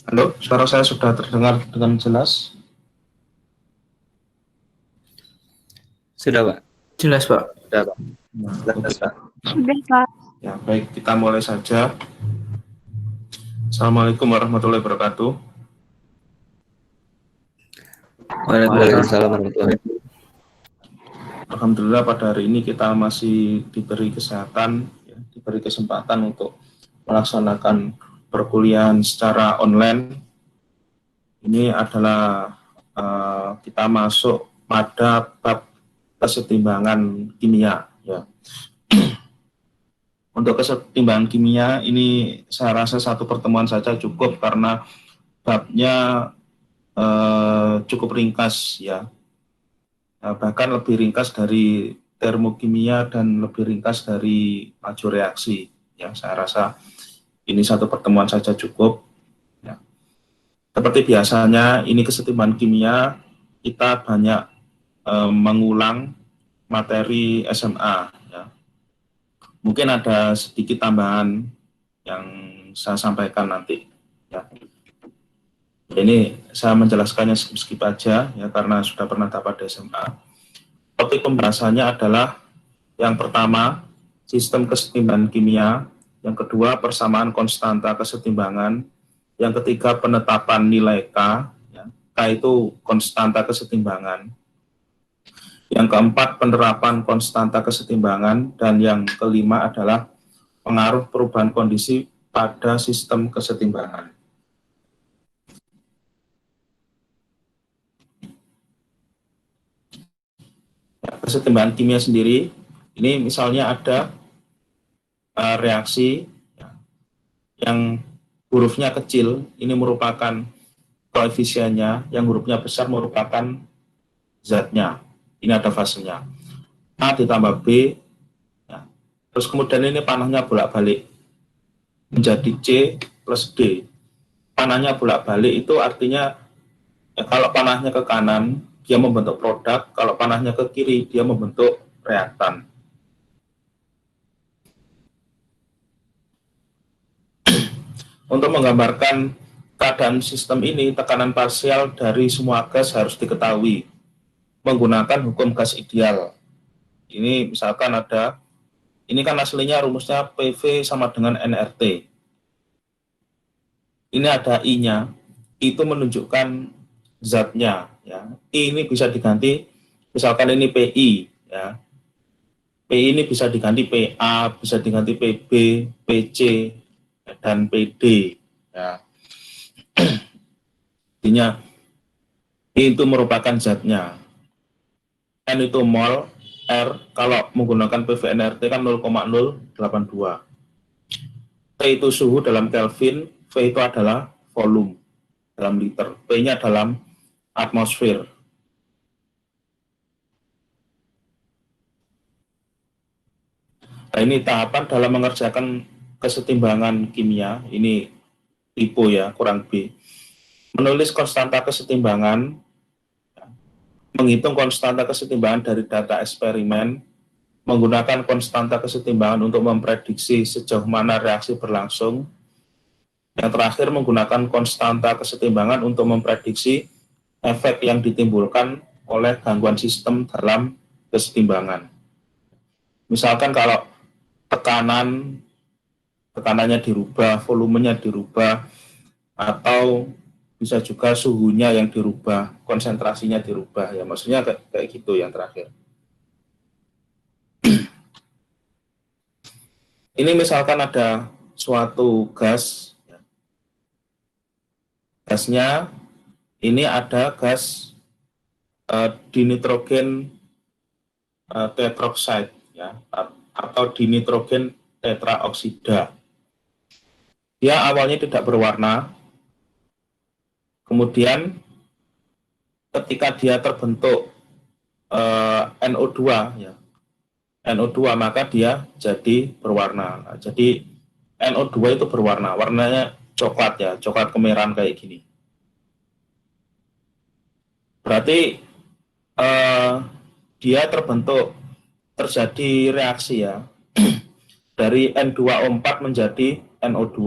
Halo, suara saya sudah terdengar dengan jelas? Sudah, Pak. Jelas, Pak. Sudah, Pak. Nah, Jelas, oke. Pak. Sudah, Pak. Ya, baik, kita mulai saja. Assalamualaikum warahmatullahi wabarakatuh. Waalaikumsalam warahmatullahi wabarakatuh. Alhamdulillah pada hari ini kita masih diberi kesehatan, ya, diberi kesempatan untuk melaksanakan perkuliahan secara online. Ini adalah kita masuk pada bab kesetimbangan kimia. Ya. Untuk kesetimbangan kimia ini saya rasa satu pertemuan saja cukup karena babnya cukup ringkas ya. Bahkan lebih ringkas dari termokimia dan lebih ringkas dari laju reaksi. Ya, saya rasa ini satu pertemuan saja cukup. Ya. Seperti biasanya, ini kesetimbangan kimia kita banyak mengulang materi SMA. Ya. Mungkin ada sedikit tambahan yang saya sampaikan nanti. Ya. Ini saya menjelaskannya skip aja ya karena sudah pernah dapat di SMA. Topik pembahasannya adalah yang pertama sistem kesetimbangan kimia, yang kedua persamaan konstanta kesetimbangan, yang ketiga penetapan nilai K, ya. K itu konstanta kesetimbangan. Yang keempat penerapan konstanta kesetimbangan dan yang kelima adalah pengaruh perubahan kondisi pada sistem kesetimbangan. Kesetimbangan kimia sendiri, ini misalnya ada reaksi yang hurufnya kecil, ini merupakan koefisiennya, yang hurufnya besar merupakan zatnya, ini ada fasenya. A ditambah B, ya. Terus kemudian ini panahnya bolak-balik, menjadi C plus D. Panahnya bolak-balik itu artinya, ya, kalau panahnya ke kanan, dia membentuk produk, kalau panahnya ke kiri, dia membentuk reaktan. Untuk menggambarkan keadaan sistem ini, tekanan parsial dari semua gas harus diketahui menggunakan hukum gas ideal. Ini misalkan ada, ini kan aslinya rumusnya PV sama dengan nRT. Ini ada I-nya, itu menunjukkan zatnya. Ya. I ini bisa diganti, misalkan ini PI, ya. PI ini bisa diganti PA, bisa diganti PB, PC, dan PD. Ya. Artinya I itu merupakan zatnya. N itu mol, R kalau menggunakan PVNRT kan 0,082. T itu suhu dalam Kelvin, V itu adalah volume dalam liter, P-nya dalam atmosfer. Nah, ini tahapan dalam mengerjakan kesetimbangan kimia, ini tipe ya, kurang B. Menulis konstanta kesetimbangan, menghitung konstanta kesetimbangan dari data eksperimen, menggunakan konstanta kesetimbangan untuk memprediksi sejauh mana reaksi berlangsung. Yang terakhir, menggunakan konstanta kesetimbangan untuk memprediksi efek yang ditimbulkan oleh gangguan sistem dalam kesetimbangan. Misalkan kalau tekanannya dirubah, volumenya dirubah, atau bisa juga suhunya yang dirubah, konsentrasinya dirubah, ya maksudnya kayak gitu yang terakhir. Ini misalkan ada suatu gas, gasnya ini ada gas dinitrogen tetroksida, ya, atau dinitrogen tetraoksida. Dia awalnya tidak berwarna, kemudian ketika dia terbentuk NO2, ya, NO2 maka dia jadi berwarna. Nah, jadi NO2 itu berwarna, warnanya coklat ya, coklat kemerahan kayak gini. Berarti dia terjadi reaksi ya, dari N2O4 menjadi NO2.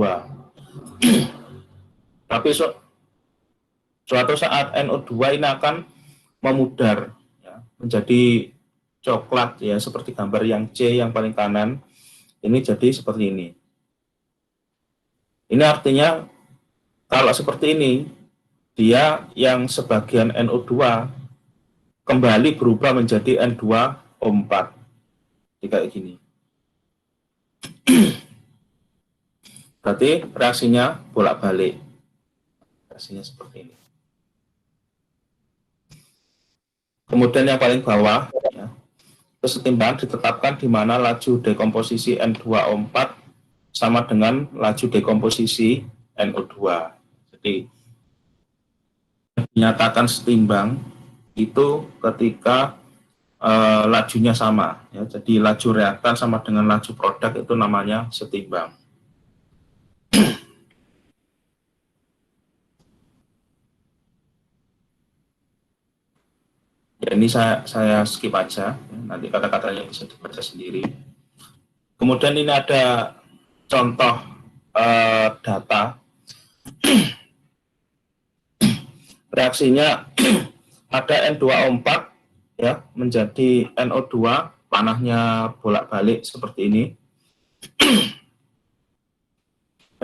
Tapi suatu saat NO2 ini akan memudar ya, menjadi coklat ya, seperti gambar yang C yang paling kanan. Ini jadi seperti ini. Ini artinya kalau seperti ini, dia yang sebagian NO2 kembali berubah menjadi N2O4. Jadi kayak gini. Berarti reaksinya bolak-balik. Reaksinya seperti ini. Kemudian yang paling bawah, ya, kesetimbangan ditetapkan di mana laju dekomposisi N2O4 sama dengan laju dekomposisi NO2. Jadi dinyatakan setimbang itu ketika lajunya sama. Ya. Jadi laju reaktan sama dengan laju produk itu namanya setimbang. Ya, ini saya skip aja, nanti kata-katanya bisa dibaca sendiri. Kemudian ini ada contoh data. Reaksinya ada N2O4 ya menjadi NO2, panahnya bolak-balik seperti ini.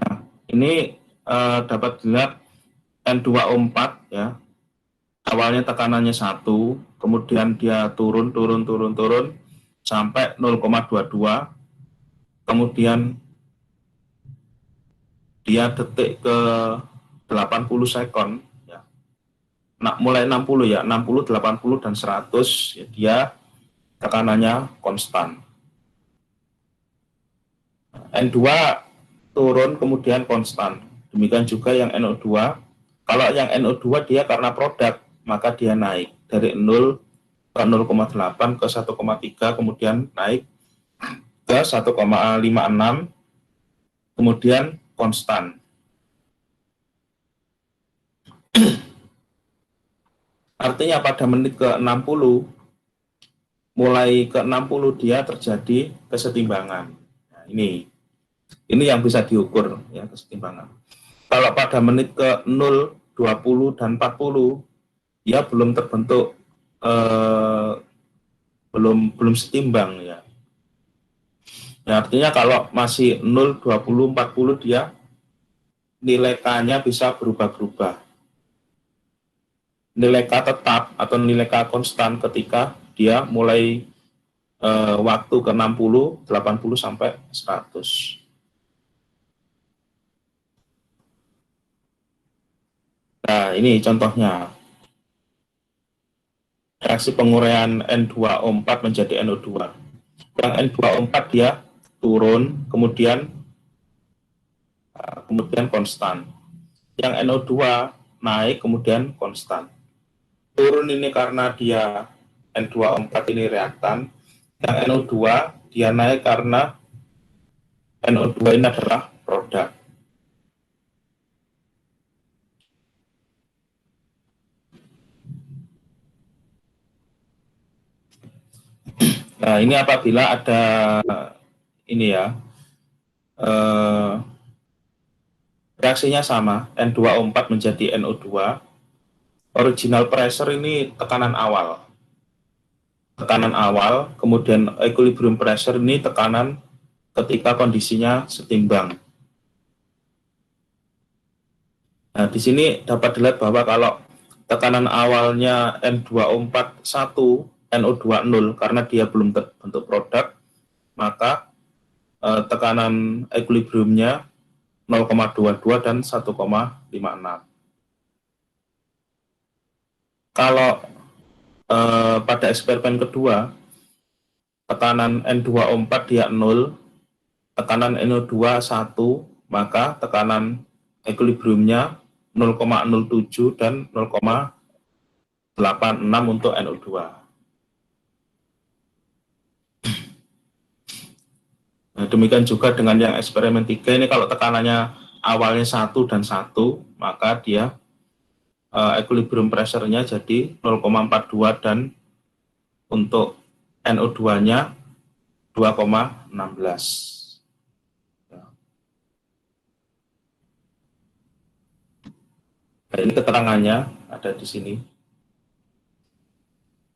Nah, ini dapat dilihat N2O4 ya. Awalnya tekanannya 1, kemudian dia turun sampai 0,22, kemudian dia detik ke 80 sekon, ya. Nah, mulai 60 ya, 60, 80, dan 100, ya, dia tekanannya konstan. N2 turun kemudian konstan, demikian juga yang NO2. Kalau yang NO2 dia karena produk, maka dia naik dari 0 ke 0,8 ke 1,3, kemudian naik ke 1,56, kemudian konstan. Artinya pada menit ke 60, mulai ke 60 dia terjadi kesetimbangan. Nah, ini yang bisa diukur ya, kesetimbangan. Kalau pada menit ke 0, 20, dan 40, dia belum terbentuk, belum setimbang ya. Ya, artinya kalau masih 0, 20, 40 dia nilai K-nya bisa berubah-berubah. Nilai K tetap atau nilai K konstan ketika dia mulai waktu ke 60, 80 sampai 100. Nah, ini contohnya. Reaksi penguraian N2O4 menjadi NO2. Yang N2O4 dia turun, kemudian konstan. Yang NO2 naik, kemudian konstan. Turun ini karena dia N2O4 ini reaktan. Yang NO2 dia naik karena NO2 ini adalah produk. Nah, ini apabila ada ini ya, reaksinya sama, N2O4 menjadi NO2, original pressure ini tekanan awal. Tekanan awal, kemudian equilibrium pressure ini tekanan ketika kondisinya setimbang. Nah, di sini dapat dilihat bahwa kalau tekanan awalnya N2O4 1, NO2 0 karena dia belum terbentuk produk, maka tekanan equilibriumnya 0,22 dan 1,56. Kalau pada eksperimen kedua, tekanan N2O4 dia 0, tekanan NO2 1, maka tekanan equilibriumnya 0,07 dan 0,86 untuk NO2. Nah, demikian juga dengan yang eksperimen 3 ini, kalau tekanannya awalnya 1 dan 1, maka dia equilibrium pressure-nya jadi 0,42 dan untuk NO2-nya 2,16. Nah, ini keterangannya ada di sini.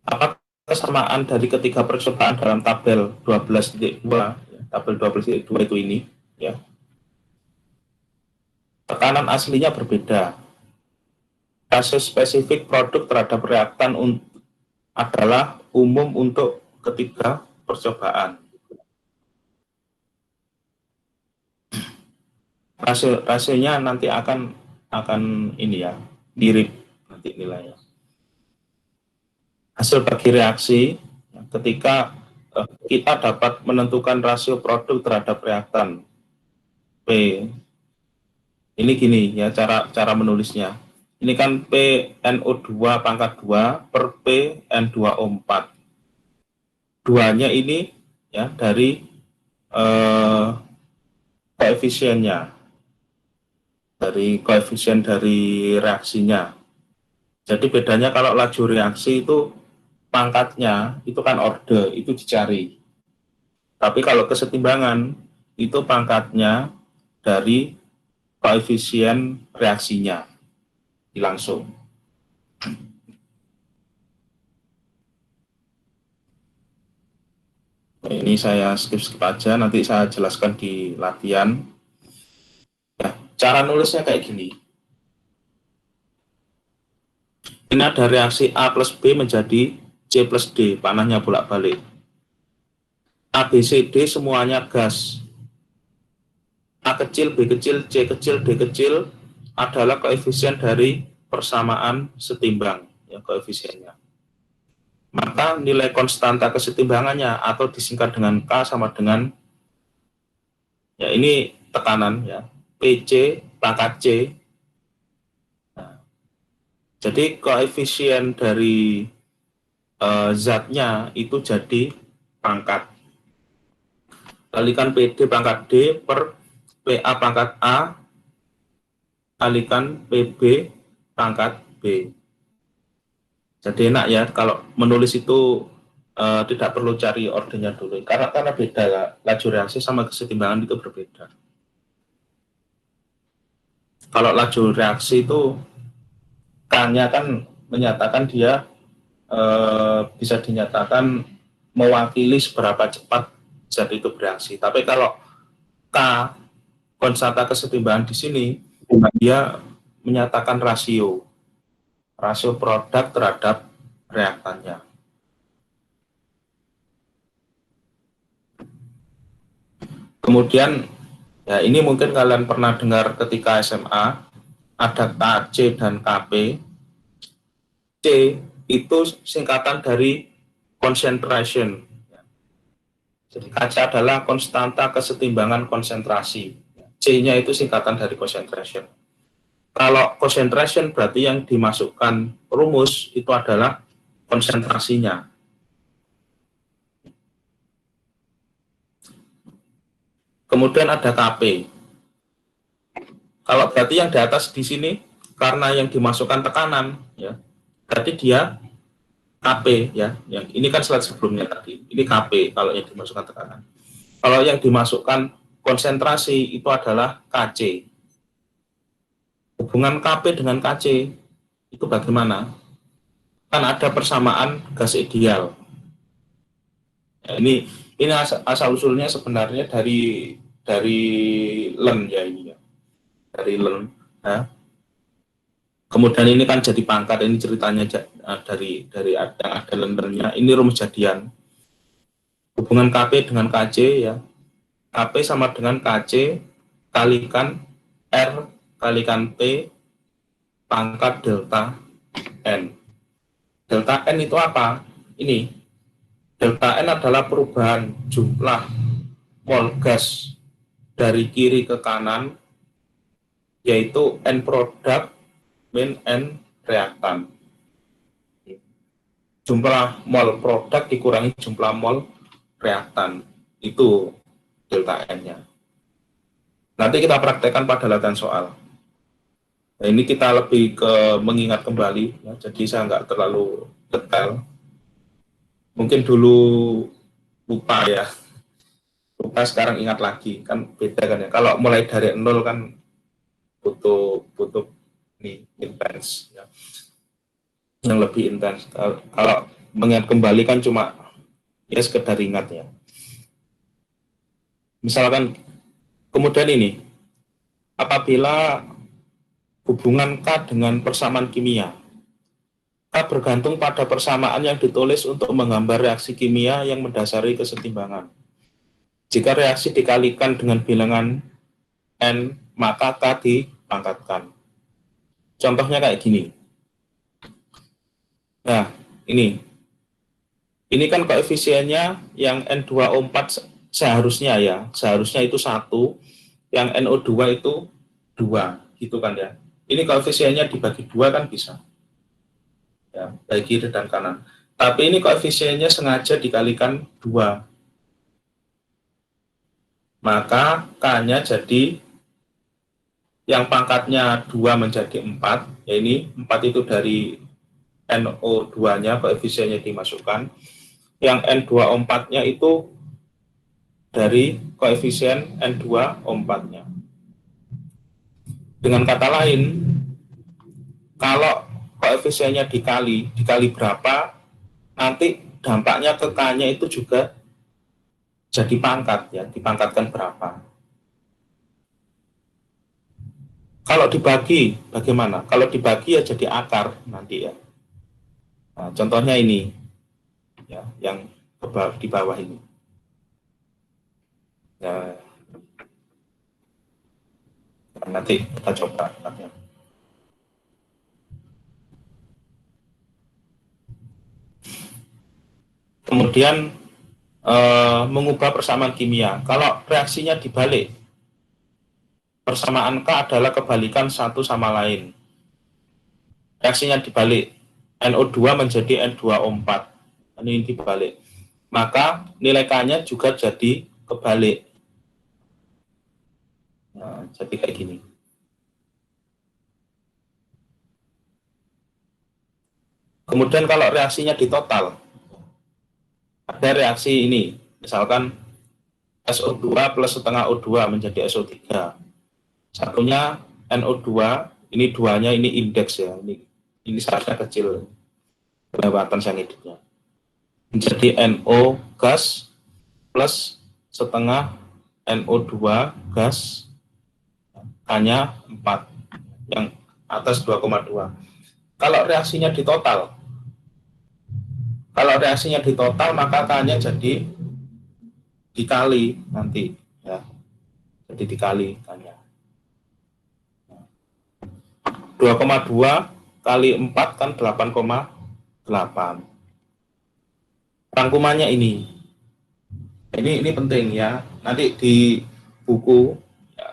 Apa kesamaan dari ketiga percobaan dalam tabel 12.2, ya, tabel 12.2 itu ini, ya. Tekanan aslinya berbeda. Rasio spesifik produk terhadap reaktan adalah umum untuk ketiga percobaan. Rasionya nanti akan ini ya, mirip nanti nilainya. Hasil bagi reaksi ketika kita dapat menentukan rasio produk terhadap reaktan P. Ini gini ya cara menulisnya. Ini kan PNO2 pangkat 2 per PN2O4. Duanya ini ya dari koefisiennya, dari koefisien dari reaksinya. Jadi bedanya kalau laju reaksi itu pangkatnya itu kan orde, itu dicari. Tapi kalau kesetimbangan itu pangkatnya dari koefisien reaksinya langsung. Nah, ini saya skip aja, nanti saya jelaskan di latihan. Ya, cara nulisnya kayak gini. Ini ada reaksi A plus B menjadi C plus D, panahnya bolak-balik. A, B, C, D semuanya gas. A kecil, B kecil, C kecil, D kecil adalah koefisien dari persamaan setimbang, ya, koefisiennya. Maka nilai konstanta kesetimbangannya atau disingkat dengan K sama dengan, ya ini tekanan ya, PC pangkat C. Nah, jadi koefisien dari zatnya itu jadi pangkat. Kalikan PD pangkat D per PA pangkat A kalikan PB pangkat B. Jadi enak ya kalau menulis itu tidak perlu cari ordernya dulu karena beda laju reaksi sama kesetimbangan itu berbeda. Kalau laju reaksi itu K-nya kan menyatakan dia bisa dinyatakan mewakili seberapa cepat zat itu bereaksi. Tapi kalau K konstanta kesetimbangan di sini dia menyatakan rasio produk terhadap reaktannya. Kemudian, ya ini mungkin kalian pernah dengar ketika SMA, ada KC dan KP. C itu singkatan dari concentration. Jadi KC adalah konstanta kesetimbangan konsentrasi. C-nya itu singkatan dari concentration. Kalau concentration berarti yang dimasukkan rumus itu adalah konsentrasinya. Kemudian ada KP. Kalau berarti yang di atas di sini karena yang dimasukkan tekanan, ya, berarti dia KP ya. Yang ini kan slide sebelumnya tadi. Ini KP kalau yang dimasukkan tekanan. Kalau yang dimasukkan konsentrasi itu adalah KC. Hubungan KP dengan KC itu bagaimana? Kan ada persamaan gas ideal. Ya, ini asal usulnya sebenarnya dari LEN ya ini ya. Dari LEN. Ya. Kemudian ini kan jadi pangkat, ini ceritanya dari yang ada LEN-nya. Ini rumus jadian. Hubungan KP dengan KC ya. KP sama dengan KC kalikan R kalikan T pangkat delta N. Delta N itu apa? Ini. Delta N adalah perubahan jumlah mol gas dari kiri ke kanan, yaitu N produk min N reaktan. Jumlah mol produk dikurangi jumlah mol reaktan. Itu delta N-nya. Nanti kita praktekkan pada latihan soal. Nah, ini kita lebih ke mengingat kembali, ya, jadi saya nggak terlalu detail. Mungkin dulu lupa ya, lupa sekarang ingat lagi, kan beda kan ya. Kalau mulai dari nol kan butuh nih intens. intens, ya. Yang lebih intens. Kalau mengingat kembali kan cuma ya sekedar ingat ya. Misalkan kemudian ini, apabila hubungan K dengan persamaan kimia, K bergantung pada persamaan yang ditulis untuk menggambar reaksi kimia yang mendasari kesetimbangan. Jika reaksi dikalikan dengan bilangan N, maka K dipangkatkan. Contohnya kayak gini. Nah, ini kan koefisiennya yang N2O4 seharusnya itu 1, yang NO2 itu 2, gitu kan ya. Ini koefisiennya dibagi 2 kan bisa. Ya, baik kiri dan kanan. Tapi ini koefisiennya sengaja dikalikan 2. Maka K-nya jadi yang pangkatnya 2 menjadi 4, ya ini 4 itu dari NO2-nya, koefisiennya dimasukkan. Yang N2O4-nya itu dari koefisien N2O4-nya. Dengan kata lain, kalau koefisiennya dikali berapa, nanti dampaknya ke K-nya itu juga jadi pangkat, ya, dipangkatkan berapa. Kalau dibagi, bagaimana? Kalau dibagi ya jadi akar nanti ya. Nah, contohnya ini, ya, yang di bawah ini. Ya, nanti kita coba. Kemudian mengubah persamaan kimia. Kalau reaksinya dibalik, persamaan K adalah kebalikan satu sama lain. Reaksinya dibalik, NO2 menjadi N2O4. Ini dibalik. Maka nilai K-nya juga jadi kebalik. Nah, jadi kayak gini. Kemudian kalau reaksinya ditotal, ada reaksi ini, misalkan SO2 plus setengah O2 menjadi SO3. Satunya NO2, ini duanya ini indeks ya, ini seharusnya kecil, kelewatan cyanidnya. Menjadi NO gas plus setengah NO2 gas, hanya 4, yang atas 2,2. Kalau reaksinya ditotal, maka K-nya jadi dikali nanti, ya, jadi dikali K-nya. 2,2 kali 4 kan 8,8. Rangkumannya ini penting ya. Nanti di buku ya,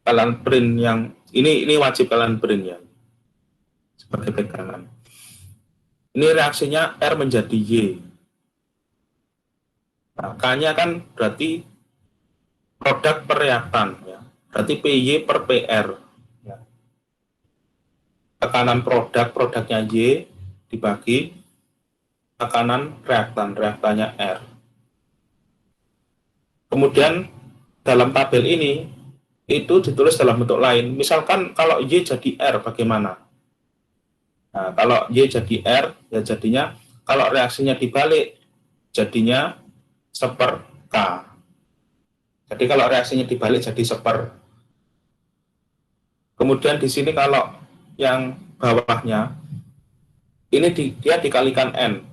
kalian print yang ini wajib kalian print ya sebagai pegangan. Ini reaksinya R menjadi Y. Nah, K-nya kan berarti produk per reaktan ya. Berarti PY per PR. Ya. Tekanan produknya Y dibagi tekanan reaktannya R. Kemudian dalam tabel ini itu ditulis dalam bentuk lain. Misalkan kalau Y jadi R bagaimana? Nah, kalau Y jadi R ya jadinya kalau reaksinya dibalik jadinya 1/K. Jadi kalau reaksinya dibalik jadi 1/. Kemudian di sini kalau yang bawahnya ini dia dikalikan N.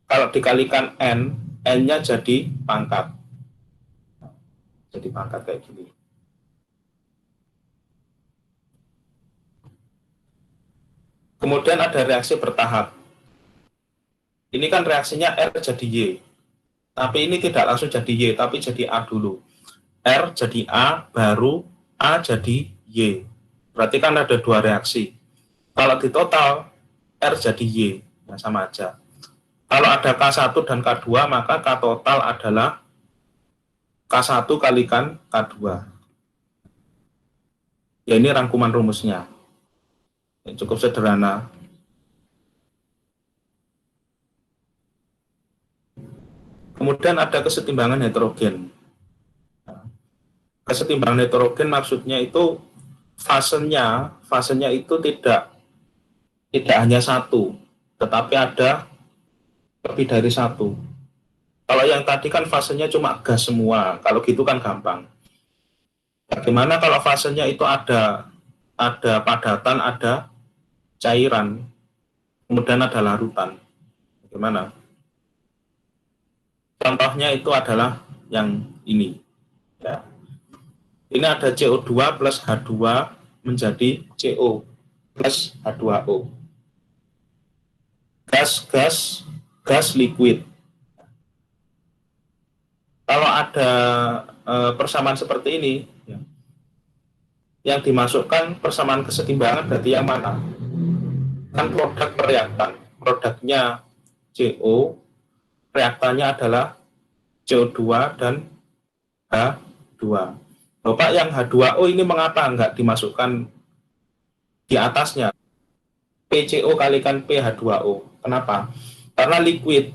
Kalau dikalikan N, N-nya jadi pangkat. Jadi pangkat kayak gini. Kemudian ada reaksi bertahap. Ini kan reaksinya R jadi Y. Tapi ini tidak langsung jadi Y, tapi jadi A dulu. R jadi A, baru A jadi Y. Berarti kan ada 2 reaksi. Kalau di total, R jadi Y. Nah, sama aja. Kalau ada K1 dan K2, maka K total adalah K1 kalikan K2. Ya, ini rangkuman rumusnya. Cukup sederhana. Kemudian ada kesetimbangan heterogen. Kesetimbangan heterogen maksudnya itu fasenya itu tidak tidak hanya satu, tetapi ada lebih dari satu. Kalau yang tadi kan fasenya cuma gas semua, kalau gitu kan gampang. Bagaimana kalau fasenya itu ada padatan, ada cairan, kemudian ada larutan? Bagaimana? Contohnya itu adalah yang ini. Ya. Ini ada CO2 plus H2 menjadi CO plus H2O. Gas liquid. Kalau ada persamaan seperti ini, ya, yang dimasukkan persamaan kesetimbangan berarti yang mana? Kan produk reaktan. Produknya CO, reaktannya adalah CO2 dan H2. Bapak, yang H2O ini mengapa enggak dimasukkan di atasnya? PCO kalikan PH2O. Kenapa? Karena liquid.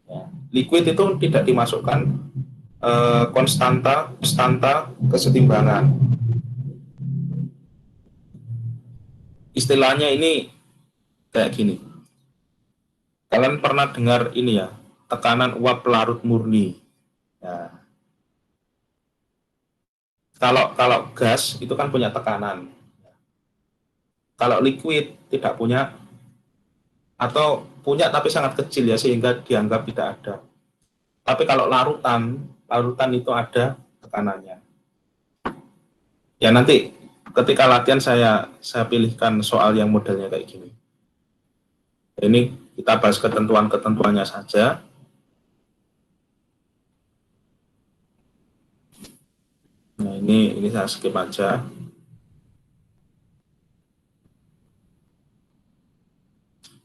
Ya. Liquid itu tidak dimasukkan konstanta kesetimbangan. Istilahnya ini kayak gini. Kalian pernah dengar ini ya, tekanan uap larut murni. Ya. Kalau gas itu kan punya tekanan. Kalau liquid tidak punya, atau punya tapi sangat kecil ya, sehingga dianggap tidak ada. Tapi kalau larutan itu ada tekanannya. Ya nanti ketika latihan saya pilihkan soal yang modelnya kayak gini. Ini kita bahas ketentuannya saja. Nah ini saya skip aja.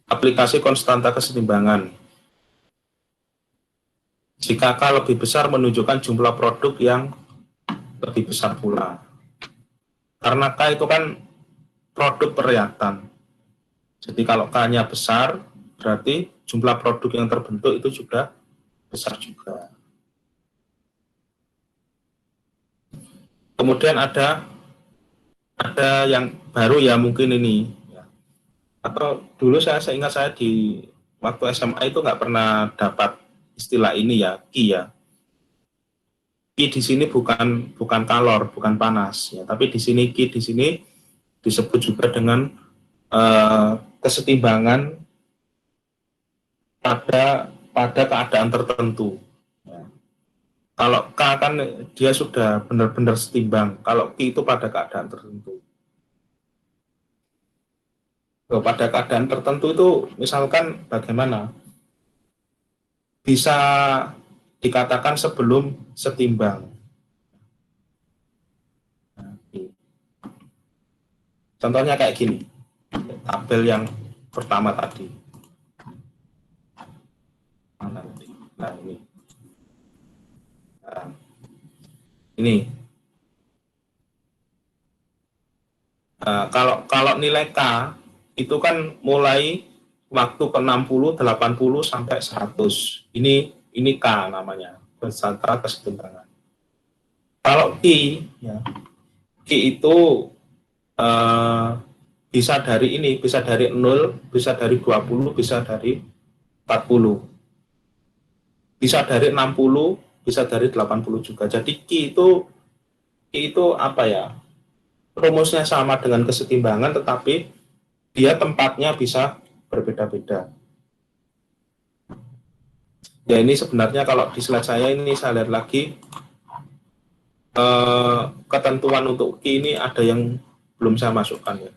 Aplikasi konstanta kesetimbangan. Jika K lebih besar menunjukkan jumlah produk yang lebih besar pula. Karena K itu kan produk reaktan. Jadi kalau K-nya besar, berarti jumlah produk yang terbentuk itu juga besar juga. Kemudian ada yang baru ya, mungkin ini. Atau dulu saya ingat saya di waktu SMA itu nggak pernah dapat istilah ini ya, Ki ya. Ki di sini bukan kalor, bukan panas ya, tapi di sini Ki di sini disebut juga dengan kesetimbangan pada keadaan tertentu. Ya. Kalau K kan dia sudah benar-benar setimbang, kalau Ki itu pada keadaan tertentu. Pada keadaan tertentu itu misalkan bagaimana? Bisa dikatakan sebelum setimbang. Contohnya kayak gini, tabel yang pertama tadi. Nah ini. Nah, ini. Kalau nilai K itu kan mulai waktu ke 60, 80 sampai 100. Ini K namanya, konstanta kesetimbangan. Kalau Q, ya, Q itu bisa dari ini, bisa dari 0, bisa dari 20, bisa dari 40. Bisa dari 60, bisa dari 80 juga. Jadi Q itu apa ya? Rumusnya sama dengan kesetimbangan, tetapi dia tempatnya bisa berbeda-beda. Ya ini sebenarnya kalau di slide saya ini saya lihat lagi ketentuan untuk Q ini ada yang belum saya masukkan ya.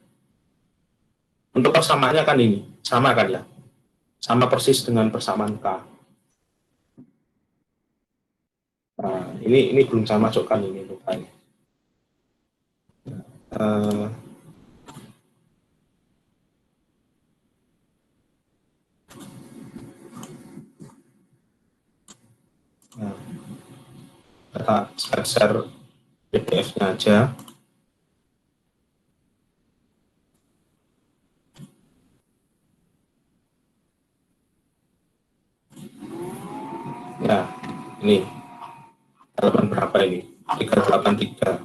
Untuk persamaannya kan ini sama kan ya, sama persis dengan persamaan K. Nah, ini belum saya masukkan ini rupanya. Nah, kita share PDF-nya aja. Nah, ini halaman berapa ini? 383.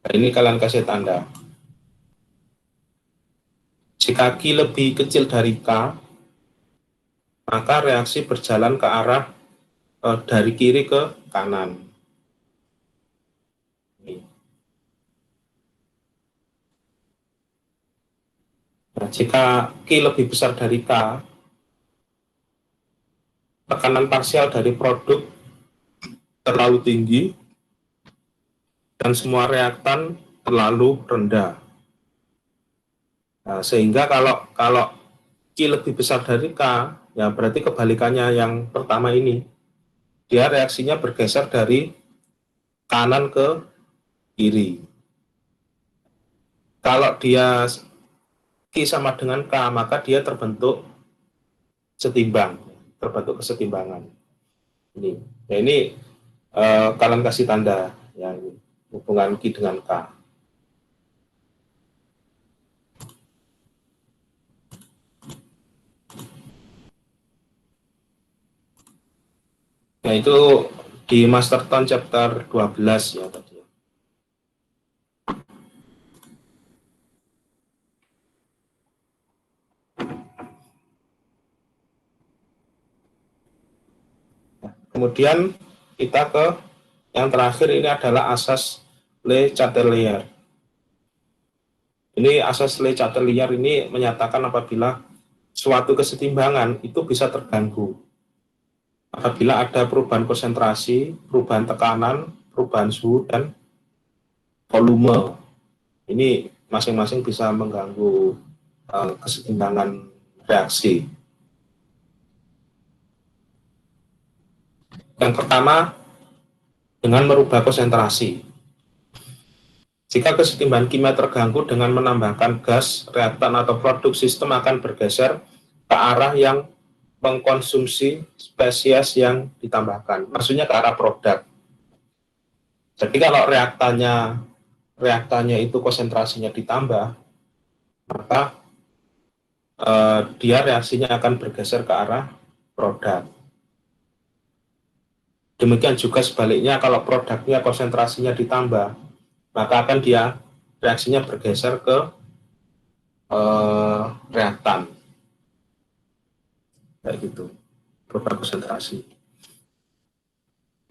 Nah, ini kalian kasih tanda. Jika Q lebih kecil dari K, maka reaksi berjalan ke arah dari kiri ke kanan. Nah, jika Q lebih besar dari K, tekanan parsial dari produk terlalu tinggi dan semua reaktan terlalu rendah. Nah, sehingga kalau Q lebih besar dari K, ya berarti kebalikannya yang pertama ini, dia reaksinya bergeser dari kanan ke kiri. Kalau dia Q sama dengan K, maka dia terbentuk setimbang, terbentuk kesetimbangan. Ini, ya ini kalian kasih tanda yang hubungan Q dengan K. Nah, itu di Masterton chapter 12 ya tadi. Nah, kemudian kita ke yang terakhir, ini adalah asas Le Chatelier. Ini asas Le Chatelier ini menyatakan apabila suatu kesetimbangan itu bisa terganggu apabila ada perubahan konsentrasi, perubahan tekanan, perubahan suhu, dan volume. Ini masing-masing bisa mengganggu kesetimbangan reaksi. Yang pertama, dengan merubah konsentrasi. Jika kesetimbangan kimia terganggu dengan menambahkan gas, reaktan, atau produk, sistem akan bergeser ke arah yang mengkonsumsi spesies yang ditambahkan. Maksudnya ke arah produk. Jadi kalau reaktannya itu konsentrasinya ditambah, maka dia reaksinya akan bergeser ke arah produk. Demikian juga sebaliknya, kalau produknya konsentrasinya ditambah, maka akan dia reaksinya bergeser ke reaktan. Kayak gitu, berubah konsentrasi.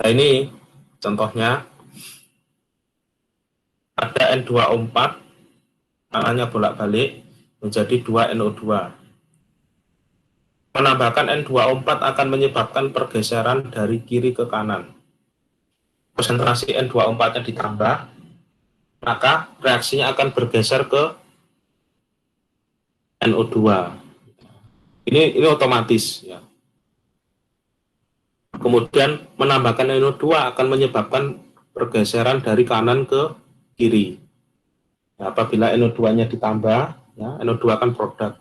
Nah, ini contohnya ada N2O4, anaknya bolak-balik menjadi 2NO2. Menambahkan N2O4 akan menyebabkan pergeseran dari kiri ke kanan. Konsentrasi N2O4-nya ditambah, maka reaksinya akan bergeser ke NO2. Ini otomatis ya. Kemudian menambahkan NO2 akan menyebabkan pergeseran dari kanan ke kiri. Nah, apabila NO2-nya ditambah, ya, NO2 kan produk,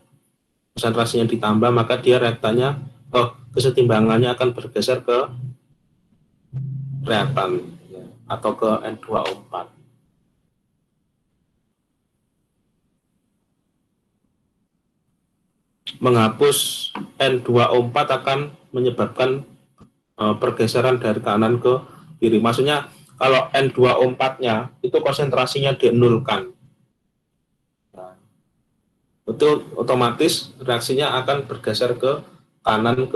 konsentrasinya ditambah, maka dia reaktannya, kesetimbangannya akan bergeser ke reaktan ya, atau ke N2O4. Menghapus N2O4 akan menyebabkan pergeseran dari kanan ke kiri. Maksudnya kalau N2O4-nya itu konsentrasinya dinulkan, nah, itu otomatis reaksinya akan bergeser ke kanan,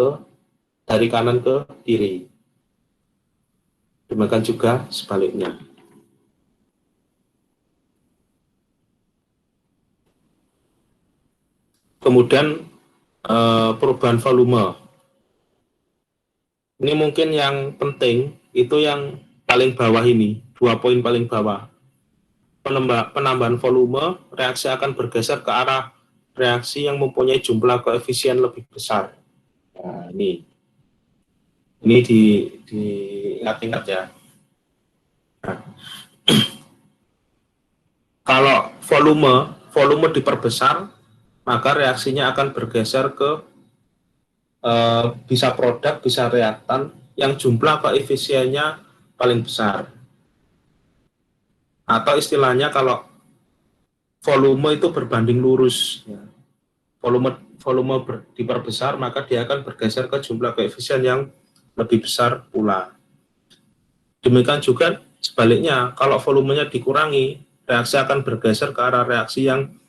dari kanan ke kiri. Demikian juga sebaliknya. Kemudian perubahan volume. Ini mungkin yang penting, itu yang paling bawah ini, 2 poin paling bawah. Penambahan volume, reaksi akan bergeser ke arah reaksi yang mempunyai jumlah koefisien lebih besar. Nah, ini diingat-ingat ya. Nah, kalau volume diperbesar, maka reaksinya akan bergeser ke bisa produk, bisa reaktan yang jumlah koefisiennya paling besar. Atau istilahnya kalau volume itu berbanding lurus, ya. Volume diperbesar, maka dia akan bergeser ke jumlah koefisien yang lebih besar pula. Demikian juga sebaliknya, kalau volumenya dikurangi, reaksi akan bergeser ke arah reaksi yang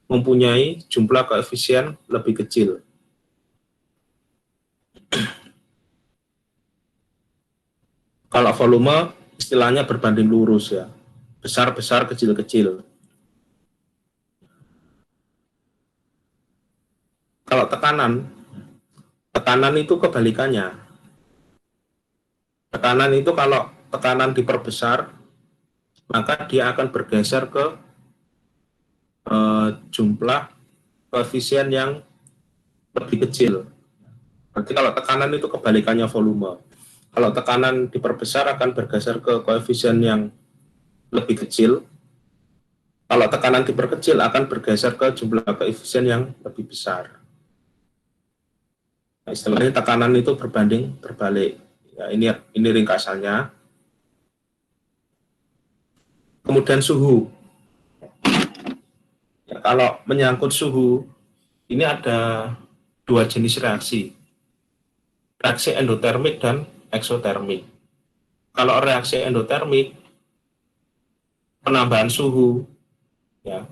mempunyai jumlah koefisien lebih kecil. Kalau volume istilahnya berbanding lurus ya, besar-besar, kecil-kecil. Kalau tekanan itu kebalikannya. Tekanan itu kalau tekanan diperbesar, maka dia akan bergeser ke jumlah koefisien yang lebih kecil. Berarti kalau tekanan itu kebalikannya volume. Kalau tekanan diperbesar akan bergeser ke koefisien yang lebih kecil. Kalau tekanan diperkecil akan bergeser ke jumlah koefisien yang lebih besar. Nah, istilahnya tekanan itu berbanding terbalik. Ya, ini ringkasannya. Kemudian suhu. Ya, kalau menyangkut suhu, ini ada dua jenis reaksi. Reaksi endotermik dan eksotermik. Kalau reaksi endotermik, penambahan suhu, ya,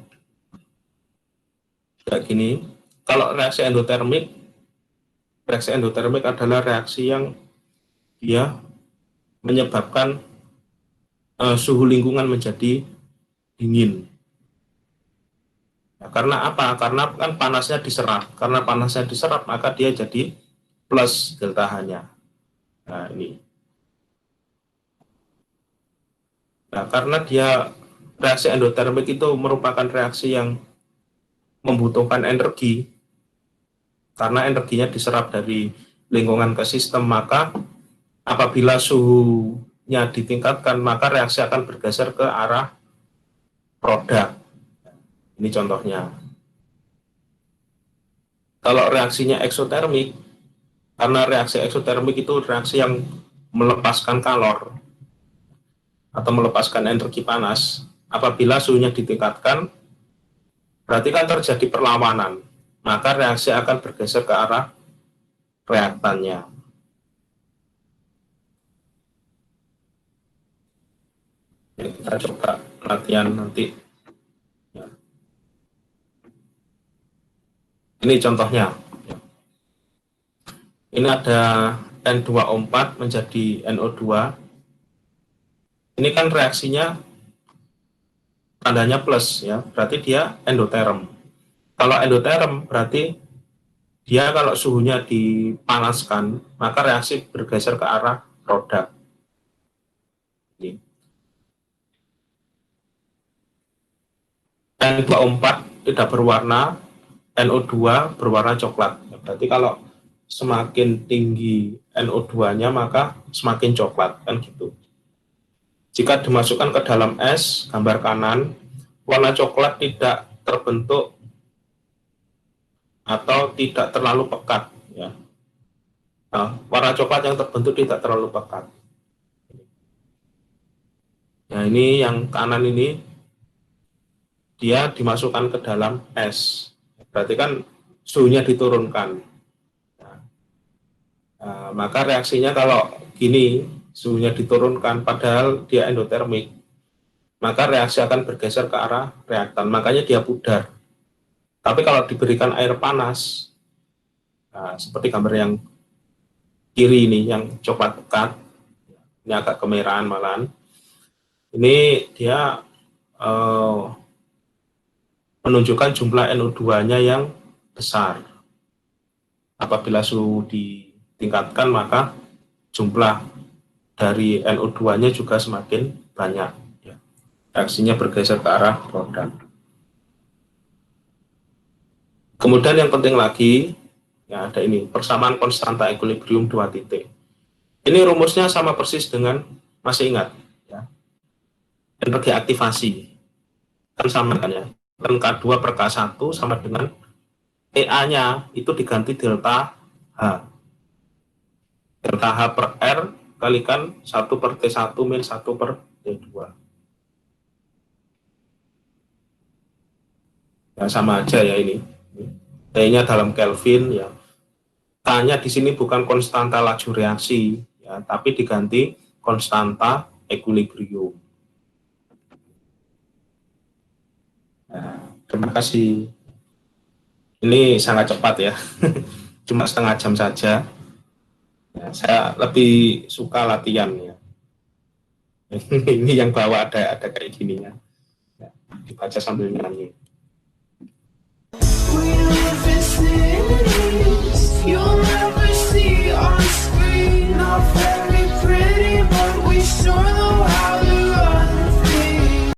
kayak gini. Kalau reaksi endotermik adalah reaksi yang dia menyebabkan suhu lingkungan menjadi dingin. Ya, karena apa? Karena kan panasnya diserap. Karena panasnya diserap, maka dia jadi plus delta H-nya. Nah, ini. Nah, karena dia reaksi endotermik itu merupakan reaksi yang membutuhkan energi, karena energinya diserap dari lingkungan ke sistem, maka apabila suhunya ditingkatkan, maka reaksi akan bergeser ke arah produk. Ini contohnya. Kalau reaksinya eksotermik, karena reaksi eksotermik itu reaksi yang melepaskan kalor atau melepaskan energi panas. Apabila suhunya ditingkatkan, berarti kan terjadi perlawanan, maka reaksi akan bergeser ke arah reaktannya. Ya, kita coba latihan nanti. Ya. Ini contohnya. Ya. Ini ada N2O4 menjadi NO2. Ini kan reaksinya tandanya plus, ya, berarti dia endoterm. Kalau endoterm berarti dia kalau suhunya dipanaskan, maka reaksi bergeser ke arah produk. Ini. N2O4 tidak berwarna, NO2 berwarna coklat. Berarti kalau semakin tinggi NO2-nya maka semakin coklat, kan gitu. Jika dimasukkan ke dalam es, gambar kanan, warna coklat tidak terbentuk atau tidak terlalu pekat. Ya. Nah, warna coklat yang terbentuk tidak terlalu pekat. Nah, ini yang kanan ini, dia dimasukkan ke dalam es. Berarti kan suhunya diturunkan. Nah, maka reaksinya kalau gini, suhunya diturunkan padahal dia endotermik, maka reaksi akan bergeser ke arah reaktan, makanya dia pudar. Tapi kalau diberikan air panas, nah, seperti gambar yang kiri ini, yang coklat pekat, ini agak kemerahan malahan, ini dia menunjukkan jumlah NO2-nya yang besar. Apabila suhu ditingkatkan, maka jumlah dari NO2-nya juga semakin banyak. Ya. Reaksinya bergeser ke arah produk. Kemudian yang penting lagi, ya ada ini, persamaan konstanta equilibrium 2 titik. Ini rumusnya sama persis dengan, masih ingat, ya, energi aktivasi. Kan sama kan ya, kan K2 per K1 sama dengan EA-nya itu diganti delta H. Delta H per R kalikan 1 per T1 min 1 per T2. Ya, sama aja ya ini. T-nya dalam Kelvin, ya. K-nya di sini bukan konstanta laju reaksi, ya, tapi diganti konstanta equilibrium. Nah, terima kasih. Ini sangat cepat ya, cuma setengah jam saja. Ya, saya lebih suka latihan ya. Ini yang bawa ada kayak gininya. Ya, dibaca sambil nyanyi. We live in cities you'll never see on screen. Not very pretty, but we sure know how